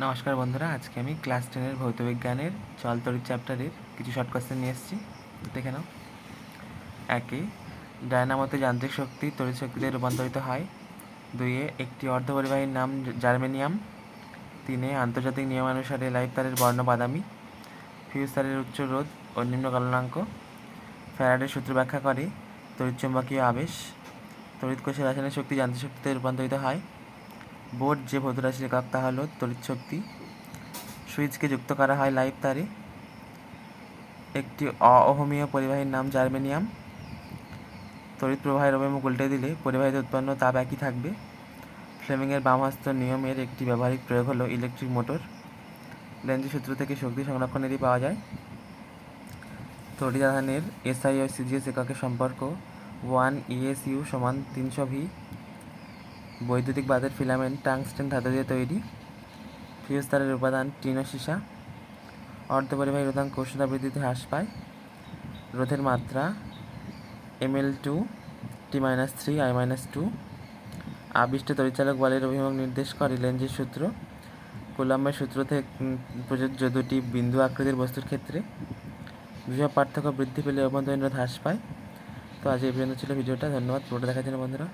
নমস্কার বন্ধুরা, আজকে আমি ক্লাস 10-এর ভৌতবিজ্ঞানের জল তড়িৎ চ্যাপ্টারের কিছু শর্ট কোয়েশ্চেন নিয়ে এসেছি। দেখে নাও। 1 ডায়নামোতে যান্ত্রিক শক্তি তড়িৎ শক্তিতে রূপান্তরিত হয়। 2 একটি অর্ধপরিবাহীর নাম জার্মেনিয়াম। 3 আন্তর্জাতিক নিয়মানুসারে লাইভ তারের বর্ণ বাদামি। ফিউজ তারের উচ্চ রোধ ও নিম্ন গলনাঙ্ক। ফ্যারাডের সূত্র ব্যাখ্যা করে তড়িৎচুম্বকীয় আবেশ। তড়িৎ কোষের রাসায়নিক শক্তি যান্ত্রিক শক্তিতে রূপান্তরিত হয়। বোর্ড যে ভৌতরাশির একক তা হল তড়িৎ শক্তি। সুইচকে যুক্ত করা হয় লাইভ তারে। একটি অ-ওহমীয় পরিবাহীর নাম জার্মেনিয়াম। তড়িৎ প্রবাহের অভিমুখ উল্টে দিলে পরিবাহিত উৎপন্ন তাপ একই থাকবে। ফ্লেমিংয়ের বামহস্ত নিয়মের একটি ব্যবহারিক প্রয়োগ হলো ইলেকট্রিক মোটর। লেন্জের সূত্র থেকে শক্তি সংরক্ষণ নীতি পাওয়া যায়। তড়িৎ আধানের এসআই ও সিজিএস এককের সম্পর্ক 1 ESU সমান 300 V। বৈদ্যুতিক বাতের ফিলামেন্ট টাংস্টেন ধাতু দিয়ে তৈরি। ফিউজ তারের উপাদান টিন ও সীসা। অর্ধপরিবাহী রোধাঙ্ক উষ্ণতা বৃদ্ধিতে হ্রাস পায়। রোধের মাত্রা mL2 T-3 I-2। আবিষ্ট তড়িৎচালক বলের অভিমুখ নির্দেশ করে লেন্জের সূত্র। কুলম্বের সূত্র থেকে প্রযোজ্য দুটি বিন্দু আকৃতির বস্তুর ক্ষেত্রে। বিভব পার্থক্য বৃদ্ধি পেলে অভ্যন্তরীণ রোধ হ্রাস পায়। তো আজ এই পর্যন্ত ছিল ভিডিওটা। ধন্যবাদ পুরোটা দেখার জন্য বন্ধুরা।